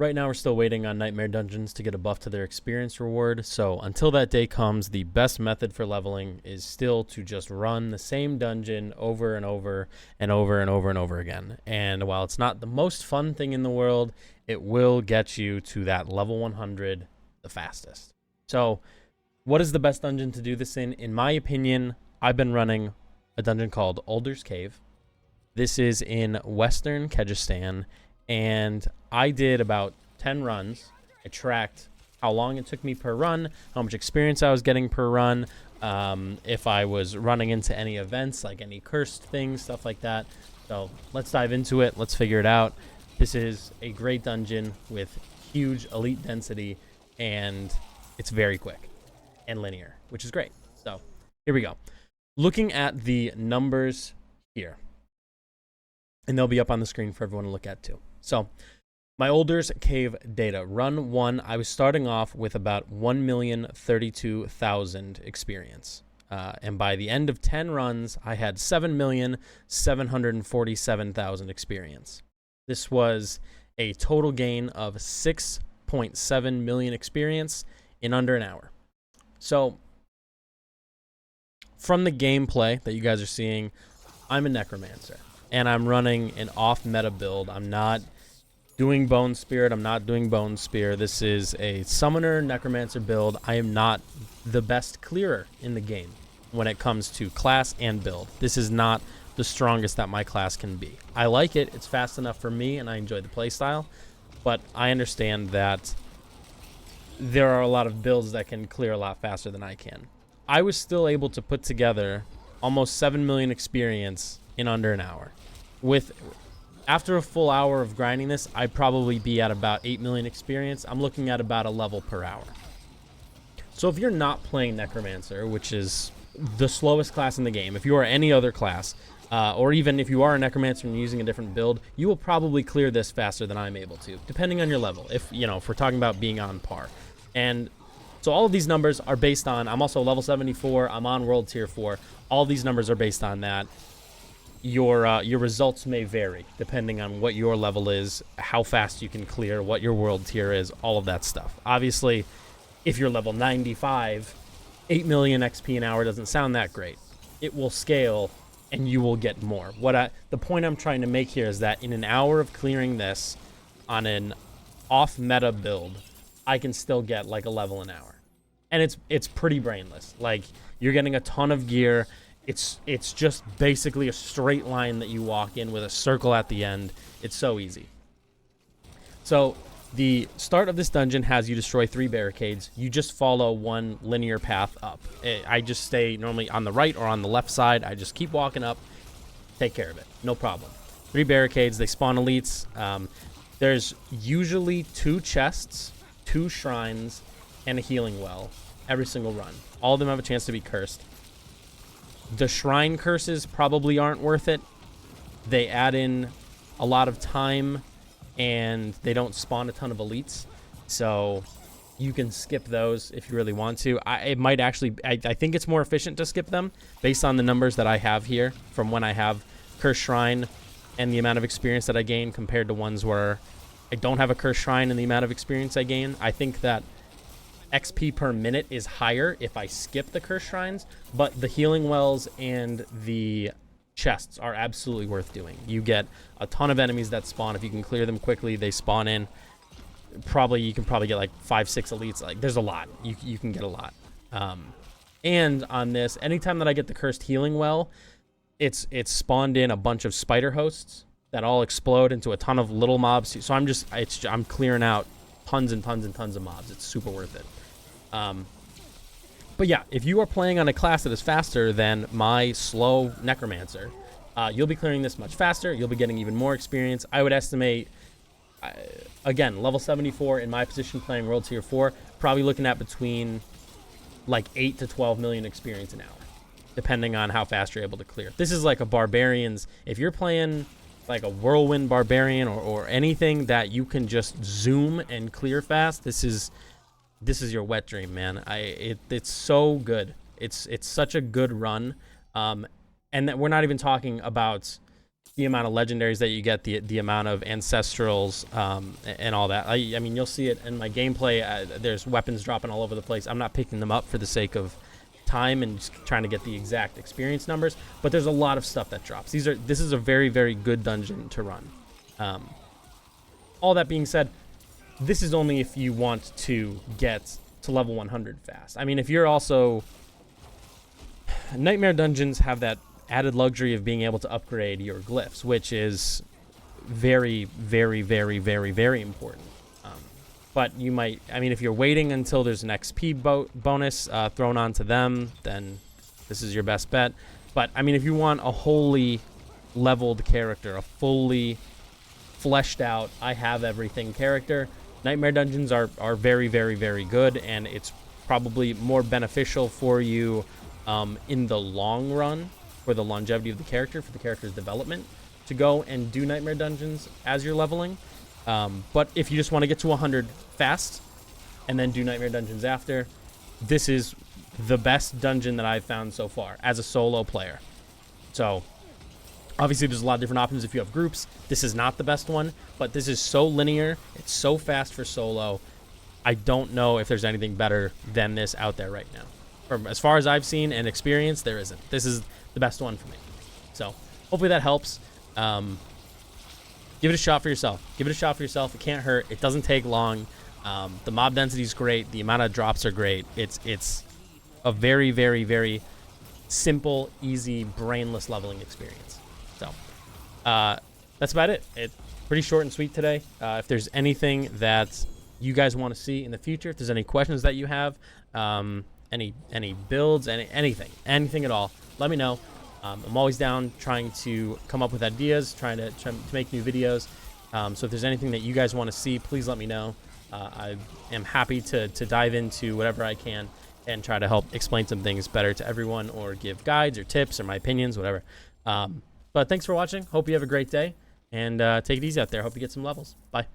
Right now, we're still waiting on Nightmare Dungeons to get a buff to their experience reward. So until that day comes, the best method for leveling is still to just run the same dungeon over and over and over and over and over again. And while it's not the most fun thing in the world, it will get you to that level 100 the fastest. So what is the best dungeon to do this in? In my opinion, I've been running a dungeon called Alder's Cave. This is in Western Kyrgyzstan, and I did about 10 runs. I tracked how long it took me per run, how much experience I was getting per run, if I was running into any events, like any cursed things, stuff like that. So let's dive into it. Let's figure it out. This is a great dungeon with huge elite density, and it's very quick and linear, which is great. So here we go. Looking at the numbers here, and they'll be up on the screen for everyone to look at too. So my Alder's Cave data. Run 1, I was starting off with about 1,032,000 experience. And by the end of 10 runs, I had 7,747,000 experience. This was a total gain of 6.7 million experience in under an hour. So from the gameplay that you guys are seeing, I'm a necromancer, and I'm running an off-meta build. I'm not doing Bone Spirit. I'm not doing Bone Spear. This is a summoner necromancer build. I am not the best clearer in the game when it comes to class and build. This is not the strongest that my class can be. I like it. It's fast enough for me, and I enjoy the playstyle, but I understand that there are a lot of builds that can clear a lot faster than I can. I was still able to put together almost 7 million experience in under an hour. After a full hour of grinding this, I'd probably be at about 8 million experience. I'm looking at about a level per hour. So if you're not playing Necromancer, which is the slowest class in the game, if you are any other class, or even if you are a Necromancer and using a different build, you will probably clear this faster than I'm able to, depending on your level, if we're talking about being on par. And so all of these numbers are based on, I'm also level 74, I'm on World Tier 4. All these numbers are based on that. Your results may vary depending on what your level is, how fast you can clear, what your world tier is, all of that stuff. Obviously, if you're level 95, 8 million XP an hour doesn't sound that great. It will scale, and you will get more. The point I'm trying to make here is that in an hour of clearing this on an off-meta build, I can still get like a level an hour. And it's pretty brainless. Like, you're getting a ton of gear. It's just basically a straight line that you walk in with a circle at the end. It's so easy. So the start of this dungeon has you destroy 3 barricades. You just follow one linear path up. I just stay normally on the right or on the left side. I just keep walking up, take care of it. No problem. 3 barricades. They spawn elites. There's usually 2 chests, 2 shrines, and a healing well every single run. All of them have a chance to be cursed. The shrine curses probably aren't worth it. They add in a lot of time, and they don't spawn a ton of elites. So you can skip those if you really want to. I think it's more efficient to skip them based on the numbers that I have here from when I have Cursed Shrine and the amount of experience that I gain compared to ones where I don't have a Cursed Shrine and the amount of experience I gain. I think that XP per minute is higher if I skip the Cursed Shrines, but the healing wells and the chests are absolutely worth doing. You get a ton of enemies that spawn. If you can clear them quickly, they spawn in. You can probably get like 5-6 elites. Like, there's a lot. You can get a lot. And on this, anytime that I get the cursed healing well, it's spawned in a bunch of spider hosts that all explode into a ton of little mobs. So I'm clearing out tons and tons and tons of mobs. It's super worth it. But yeah, if you are playing on a class that is faster than my slow Necromancer, you'll be clearing this much faster. You'll be getting even more experience. I would estimate, again, level 74 in my position playing World Tier 4, probably looking at between like 8 to 12 million experience an hour, depending on how fast you're able to clear. This is like a Barbarian's. If you're playing like a Whirlwind Barbarian or anything that you can just zoom and clear fast, this is your wet dream, man. It's so good. It's such a good run. And that we're not even talking about the amount of legendaries that you get, the amount of ancestrals, and all that. I mean, you'll see it in my gameplay. There's weapons dropping all over the place. I'm not picking them up for the sake of time and just trying to get the exact experience numbers, but there's a lot of stuff that drops. This is a very, very good dungeon to run. All that being said, this is only if you want to get to level 100 fast. I mean, if you're also... Nightmare dungeons have that added luxury of being able to upgrade your glyphs, which is very, very, very, very, very important. But you might... I mean, if you're waiting until there's an XP bonus thrown onto them, then this is your best bet. But, I mean, if you want a wholly leveled character, a fully fleshed out, I have everything character, Nightmare dungeons are very, very, very good, and it's probably more beneficial for you in the long run, for the longevity of the character, for the character's development, to go and do Nightmare dungeons as you're leveling. But if you just want to get to 100 fast and then do Nightmare dungeons after, this is the best dungeon that I've found so far as a solo player. So obviously there's a lot of different options if you have groups. This is not the best one, but this is so linear. It's so fast for solo. I don't know if there's anything better than this out there right now. From as far as I've seen and experienced, there isn't. This is the best one for me. So hopefully that helps. Give it a shot for yourself. Give it a shot for yourself. It can't hurt. It doesn't take long. The mob density is great. The amount of drops are great. It's a very, very, very simple, easy, brainless leveling experience. So that's about it. It's pretty short and sweet today. If there's anything that you guys want to see in the future, if there's any questions that you have, any builds, anything at all, let me know. I'm always down trying to come up with ideas, trying to make new videos. So if there's anything that you guys want to see, please let me know. I am happy to dive into whatever I can and try to help explain some things better to everyone, or give guides or tips or my opinions, whatever. But thanks for watching. Hope you have a great day, and take it easy out there. Hope you get some levels. Bye.